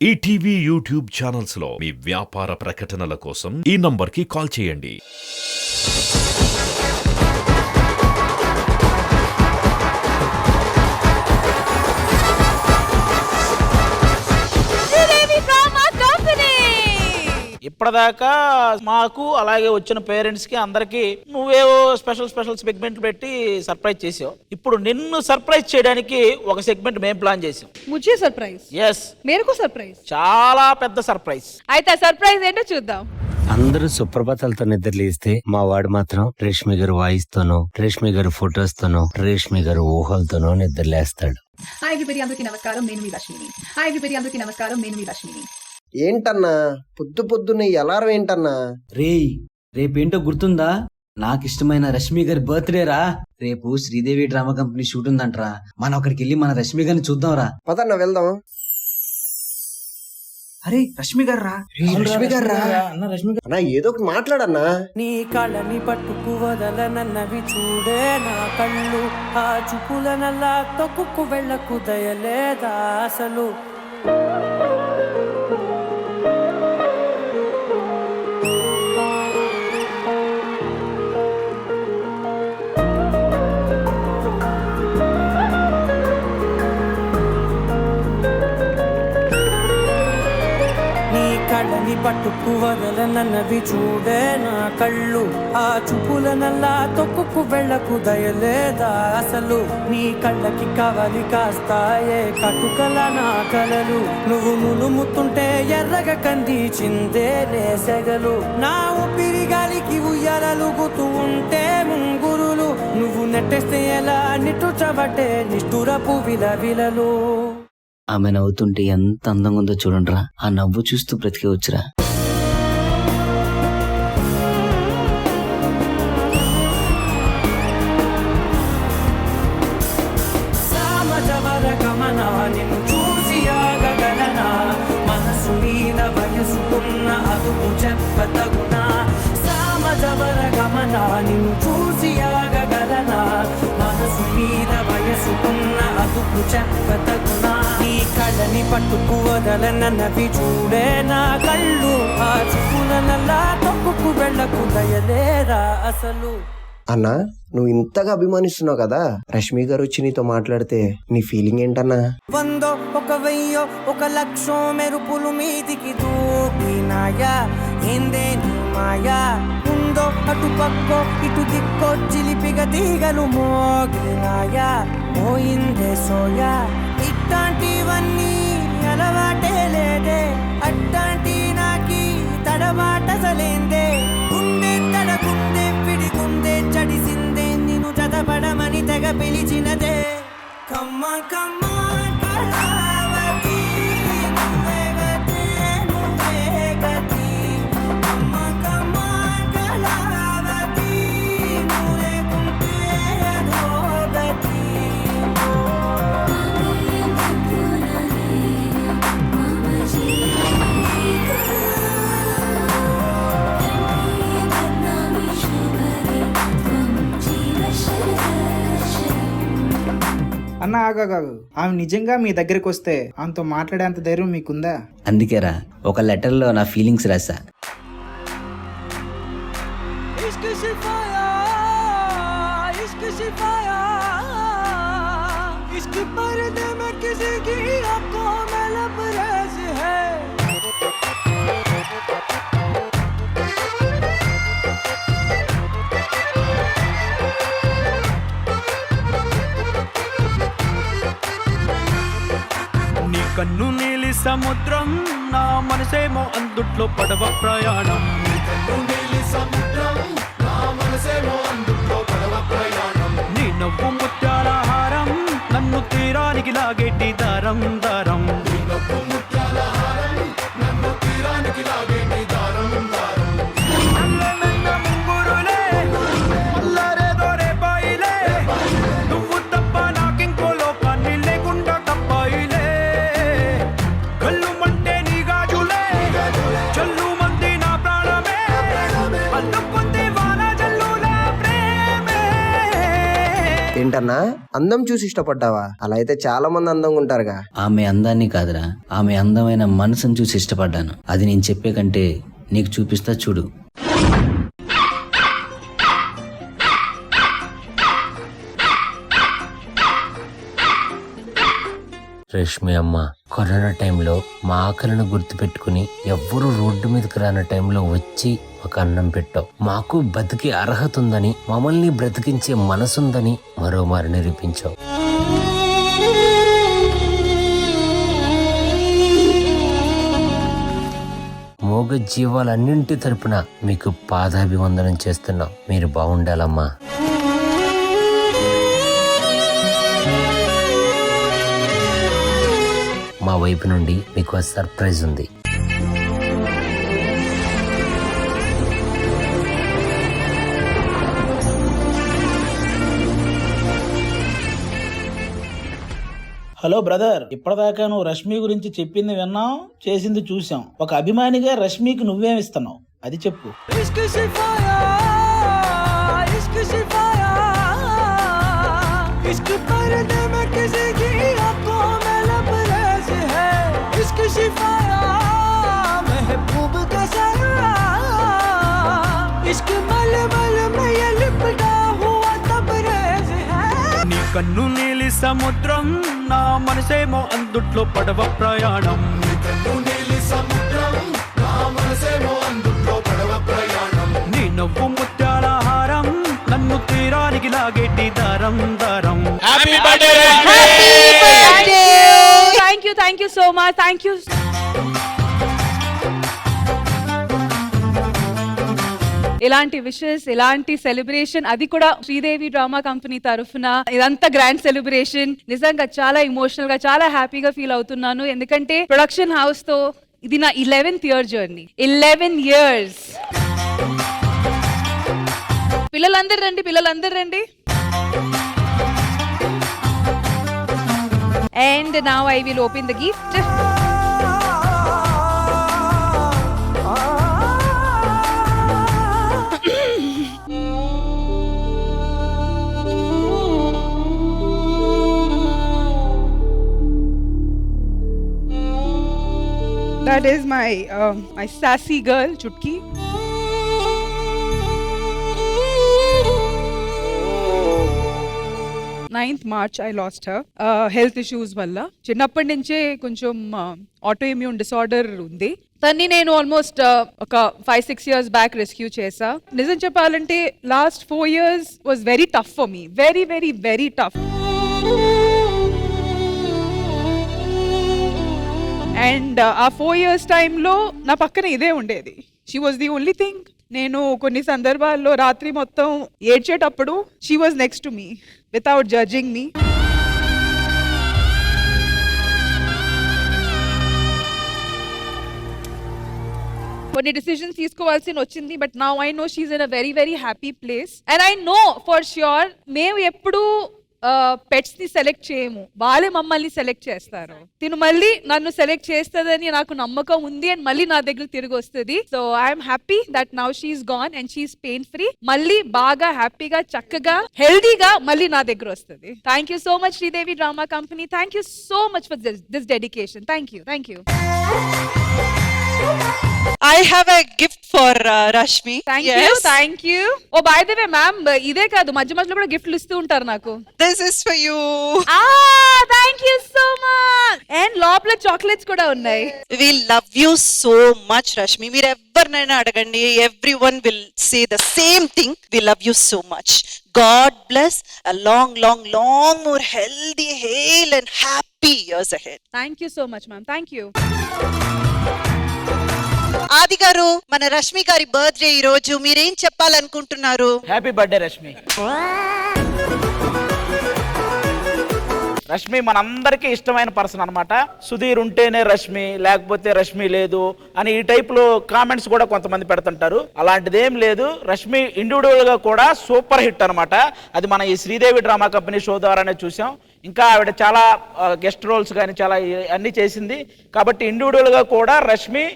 ETV YouTube channels లో మీ వ్యాపార ప్రకటనల కోసం ఈ నంబర్కి కాల్ చేయండి. ఇప్పటిదాకా మాకు అలాగే వచ్చిన పేరెంట్స్ కి అందరికి నువ్వేవో స్పెషల్ సెగ్మెంట్ పెట్టి సర్ప్రైజ్ చేసావు. ఇప్పుడు నిన్ను సర్ప్రైజ్ చేయడానికి ఒక సెగ్మెంట్ మేము ప్లాన్ చేసాం. ముझे సర్ప్రైజ్. ఎస్, మేరకు సర్ప్రైజ్. చాలా పెద్ద సర్ప్రైజ్. అయితే ఆ సర్ప్రైజ్ ఏంటో చూద్దాం. అందరూ సుప్రభాతాలతో నిద్రలేస్తే మా వాడు మాత్రం రేష్మి గారు వాయిస్తోనో, రేష్మి గారు ఫొటోస్ తోనో, రేష్మి గారు ఊహలతోనో నిద్రలేస్తాడు. హాయ్ ఎవ్రీబడీ, అందరికీ నమస్కారం, నేను మీ రష్మిని. హాయ్ ఎవ్రీబడీ, అందరికీ నమస్కారం, నేను మీ రష్మిని. ఏంటన్నా పొద్దున్నే అలారం ఏంటన్నా? రేపేంటో గుర్తుందా? నాకిష్టమైన రష్మి గారి బర్త్డే రా. రేపు శ్రీదేవి డ్రామా కంపెనీ షూట్ ఉందంటరా. మనం అక్కడికి వెళ్ళి మన రష్మి గారిని చూద్దాం రా. పదన్నా వెళ్దాం. అరే రష్మి గారు రా. అన్నా ఏదో ఒకటి మాట్లాడన్నా. నీ కళ్ళని పట్టుకు వదలనన్నవి చూడే నా కళ్ళు, ఆ చూపులనల్లా తొక్కుకు వెళ్ళకు దయలేదా అసలు. కళ్ళని పట్టుకు వదలనన్నవి చూడే నా కళ్ళు, ఆ చూపులనల్లా తొక్కుకు వెళ్ళకు దయలేదా అసలు. నీ కళ్ళకి కవలి కాస్తాయే కటుకల నా కలలు, నువ్వు నులుముతుంటే ఎర్రగ కందిచిందే నేసెగలు. నా ఊపిరి గాలికి ఉయ్యాలలుగుతూ ఉంటే ముంగురులు, నువ్వు నెట్టేస్తే ఎలా నిట్టుచబట్టే నిష్ఠురపు విలవిలలు. ఆమె నవ్వుతుంటే ఎంత అందంగా ఉందో చూడండిరా. ఆ నవ్వు చూస్తూ బ్రతికేవచ్చురా. నిన్ను చూసి ఆగగలనా, మనసు మీద వయసుకున్న అదుపు చెప్పతగునా. సామజవర గమన నిన్ను చూసి ఆగగలనా, మనసు మీద వయసుకున్న అదుపు చెప్పతగునా. నీ కళ్ళని పట్టుకు వదలనన్నవి చూడే నా కళ్ళు, ఆ చూపులనల్లా తొక్కుకు వెళ్ళకు దయలేరా అసలు. అన్నా నువ్వు ఇంతగా అభిమానిస్తున్నావు కదా, రష్మి గారు వచ్చి నీతో మాట్లాడితే నీ ఫీలింగ్ ఏంటన్నా? 100 1000 1 లక్షం మెరుపులు మీదికి దూకినాయా, ఏందే నీ మాయా. ఉందో అటు పక్కో ఇటు దిక్కో చిలిపిగ తీగలు మోగినాయా, పోయిందే సోయా. ఇట్లాంటివన్నీ అలవాటే లేదే, అట్లాంటి నాకి తడబాటసలేందే. గుండె తడగుండె పిడిగుండె చడిసిందే, నిన్ను చదపడమని తెగ పిలిచినదే. కమ్మ కమ్మ కళావతి, నువ్వే గతి, నువ్వే గతి. కమ్మ కమ్మ కళావతి, నువ్వు లేకుంటే అధోగతి. అన్న ఆగాగాగు, ఆమె నిజంగా మీ దగ్గరికి వస్తే ఆమెతో మాట్లాడేంత ధైర్యం మీకుందా? అందుకేరా ఒక లెటర్లో నా ఫీలింగ్స్ రాసా. కన్ను నీలి సముద్రం, నా మనసేమో అందుట్లో పడవ ప్రయాణం. నీ నవ్వు ముత్యాల హారం, నన్ను తీరానికి లాగేటి దారం దారం. ఏంటన్నా అందం చూసి ఇష్టపడ్డావా? అలా అయితే చాలా మంది అందంగా ఉంటారుగా. ఆమె అందాన్ని కాదురా, ఆమె అందమైన మనసును చూసి ఇష్టపడ్డాను. అది నేను చెప్పే కంటే నీకు చూపిస్తా చూడు. రేష్మి అమ్మ, కరోనా టైంలో మా ఆకలిని గుర్తుపెట్టుకుని ఎవ్వరూ రోడ్డు మీదకి రాని టైంలో వచ్చి ఒక అన్నం పెట్టావు. మాకు బతికే అర్హత ఉందని, మమ్మల్ని బ్రతికించే మనసుందని మరోమారు నిరూపించావు. మోగ జీవాలన్నింటి తరపున మీకు పాదాభివందనం చేస్తున్నాం. మీరు బాగుండాలమ్మా. మా వైపు నుండి మీకు ఒక సర్ప్రైజ్ ఉంది. హలో బ్రదర్, ఇప్పటిదాకా నువ్వు రష్మి గురించి చెప్పింది విన్నాం, చేసింది చూసాం. ఒక అభిమానిగా రష్మికి నువ్వేమిస్తున్నావు అది చెప్పు. इश्क सिखाया, इश्क सिखाया, इश्क पर्दे में किसी की आंखों में लबरेज है। इश्क सिखाया, महबूब का साया, इश्क मलमल में ये लिपटा हुआ तबरेज है। నీ కన్ను నీలి సముద్రం, నా మనసేమో అందుట్లో పడవ ప్రయాణం. నీ కన్ను నీలి సముద్రం, నా మనసేమో అందుట్లో పడవ ప్రయాణం. నీ నవ్వు ముత్యాల హారం, నన్ను తీరానికి లాగేటి దారం దారం. Happy birthday. Thank you so much. Thank you. ఇలాంటి విషెస్, ఇలాంటి సెలబ్రేషన్, అది కూడా శ్రీదేవి డ్రామా కంపెనీ తరఫున, ఇదంతా గ్రాండ్ సెలబ్రేషన్. నిజంగా చాలా ఎమోషనల్ గా, చాలా హ్యాపీగా ఫీల్ అవుతున్నాను. ఎందుకంటే ప్రొడక్షన్ హౌస్ తో ఇది నా 11th year జర్నీ. 11 years. పిల్లలందరూ రండి, పిల్లలందరూ రండి. And now I will open the gift. That is my sassy girl, Chutki. Ninth March I lost her. Health issues వల్ల. చిన్నప్పటి నుంచే కొంచెం ఆటోఇమ్యూన్ డిసార్డర్ ఉంది. తన్ని నేను ఆల్మోస్ట్ ఒక 5-6 years బ్యాక్ రెస్క్యూ చేసా. నిజం చెప్పాలంటే last 4 years was very tough for me. Very very very tough. And ఆ 4 years టైంలో నా పక్కన ఇదే ఉండేది. She was the only thing. నేను కొన్ని సందర్భాల్లో రాత్రి మొత్తం ఏడ్చేటప్పుడు she was next to me without judging me. కొన్ని డిసిజన్స్ తీసుకోవాల్సి వచ్చింది. But now I know she in a very very happy place. And I know for sure మేము ఎప్పుడు పెట్స్ ని సెలెక్ట్ చేయము, వాళ్ళే మమ్మల్ని సెలెక్ట్ చేస్తారు. తిను మళ్ళీ నన్ను సెలెక్ట్ చేస్తుందని నాకు నమ్మకం ఉంది. అండ్ మళ్ళీ నా దగ్గర తిరిగి వస్తుంది. So I'm happy that now she's gone and she's pain free. మళ్ళీ బాగా హ్యాపీగా, చక్కగా, హెల్దీగా మళ్ళీ నా దగ్గర వస్తుంది. Thank you so much Sridevi drama company. Thank you so much for this dedication. Thank you. Thank you. I have a gift for Rashmi. Thank you. Oh, by the way, ma'am, ఇదే కాదు, మధ్య మధ్యలో కూడా గిఫ్ట్లు ఇస్తూ ఉంటారు నాకు. This is for you. Thank you so much. And లోపల చాక్లెట్స్ కూడా ఉన్నాయి. We love you so much, Rashmi. మీరు ఎవరినైనా అడగండి, everyone will say the same thing. We love you so much. God bless a long, long, long more healthy, hale and happy years ahead. Thank you so much, ma'am. Thank you. ఆది గారు, మన రష్మి గారి birthday ఈ రోజు, మీరేం చెప్పాలనుకుంటున్నారు? Happy birthday Rashmi. Rashmi మనందరికీ ఇష్టమైన పర్సన్ అనమాట. సుధీర్ ఉంటేనే రష్మి, లేకపోతే రష్మి లేదు అని ఈ టైప్ లో కామెంట్స్ కూడా కొంతమంది పెడుతుంటారు. అలాంటిదేం లేదు. రష్మి ఇండివిజువల్ గా కూడా సూపర్ హిట్ అనమాట. అది మన ఈ శ్రీదేవి డ్రామా కంపెనీ షో ద్వారానే చూసాం. ఇంకా ఆవిడ చాలా గెస్ట్ రోల్స్ కానీ చాలా అన్ని చేసింది. కాబట్టి ఇండివిజువల్ గా కూడా రష్మి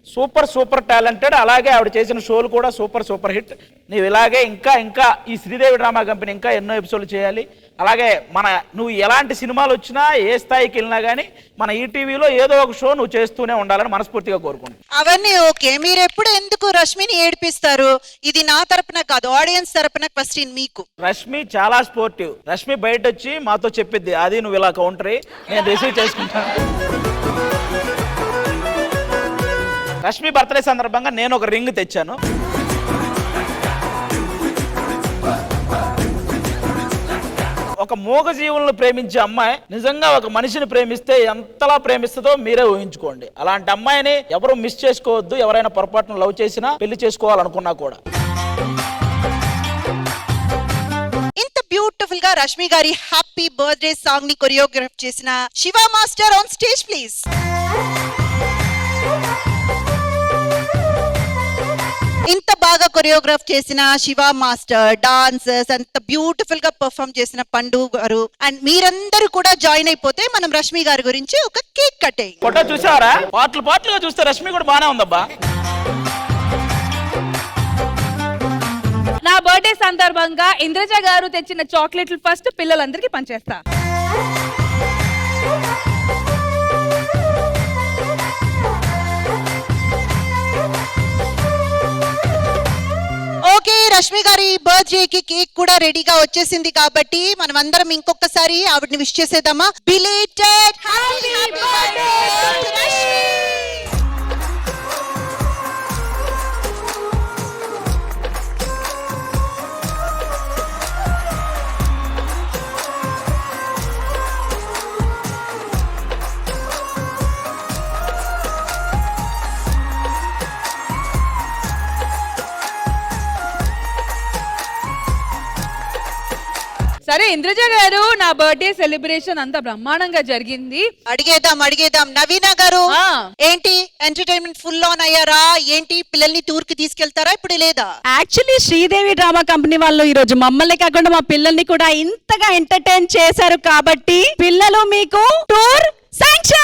సూపర్ టాలెంటెడ్. అలాగే ఆవిడ చేసిన షోలు కూడా సూపర్ హిట్. నీవు ఇలాగే ఇంకా ఈ శ్రీదేవి డ్రామా కంపెనీ ఇంకా ఎన్నో ఎపిసోడ్లు చేయాలి. అలాగే నువ్వు ఎలాంటి సినిమాలు వచ్చినా ఏ స్థాయికి వెళ్ళినా కానీ మన ఈటీవీలో ఏదో ఒక షో నువ్వు చేస్తూనే ఉండాలని మనస్ఫూర్తిగా కోరుకుంటున్నాను. అవన్నీ ఓకే, మీరు ఎప్పుడు ఎందుకు రష్మిని ఏడిపిస్తారు? ఇది నా తరపున కాదు, ఆడియన్స్ తరపున క్వశ్చన్ మీకు. రష్మి చాలా స్పోర్టివ్. రష్మి బయట వచ్చి మాతో చెప్పిద్ది, అది నువ్వు ఇలా కౌంటరీ నేను రిసీవ్ చేసుకుంటాను. రష్మి బర్త్డే సందర్భంగా నేను ఒక రింగ్ తెచ్చాను. ఒక మూగజీవులను ప్రేమించే అమ్మాయి నిజంగా ఒక మనిషిని ప్రేమిస్తే ఎంతలా ప్రేమిస్తుందో మీరే ఊహించుకోండి. అలాంటి అమ్మాయిని ఎవరు మిస్ చేసుకోవద్దు. ఎవరైనా పొరపాటున లవ్ చేసినా పెళ్లి చేసుకోవాలనుకున్నా కూడా. ఇంత బ్యూటిఫుల్ గా రష్మి గారి హ్యాపీ బర్త్డే సాంగ్ ని కొరియోగ్రాఫ్ చేసిన Shiva master on stage please. ఇంత బాగా కొరియోగ్రాఫ్ చేసిన శివ మాస్టర్, డాన్సర్స్ అంత బ్యూటిఫుల్ గా పర్ఫామ్ చేసిన పండు గారు అండ్ మీరందరూ కూడా జాయిన్ అయిపోతే మనం రష్మి గారి గురించి ఒక కేక్ కట్టేయి. ఫోటో చూసారా? పాటలుగా చూస్తే రష్మి కూడా బానే ఉందబ్బా. నా బర్త్డే సందర్భంగా ఇంద్రజ గారు తెచ్చిన చాక్లెట్లు ఫస్ట్ పిల్లలందరికీ పంచేస్తా. ఓకే, రష్మి గారి బర్త్డే కి కేక్ కూడా రెడీగా వచ్చేసింది కాబట్టి మనం అందరం ఇంకొకసారి ఆవిడని విష్ చేసేద్దామా? Belated happy birthday Rashmi. సరే ఇంద్రజ గారు, నా బర్త్డే సెలబ్రేషన్ అంత బ్రహ్మాండంగా జరిగింది. అడిగేద్దాం నవీన గారు, ఆ. ఏంటి ఎంటర్టైన్మెంట్ ఫుల్ ఆన్ అయ్యారా? ఏంటి పిల్లల్ని టూర్ కి తీసుకెళ్తారా ఇప్పుడు లేదా? యాక్చువల్లీ శ్రీదేవి డ్రామా కంపెనీ వాళ్ళు ఈ రోజు మమ్మల్ని కాకుండా మా పిల్లల్ని కూడా ఇంతగా ఎంటర్టైన్ చేశారు కాబట్టి పిల్లలు మీకు టూర్ శాంక్షన్.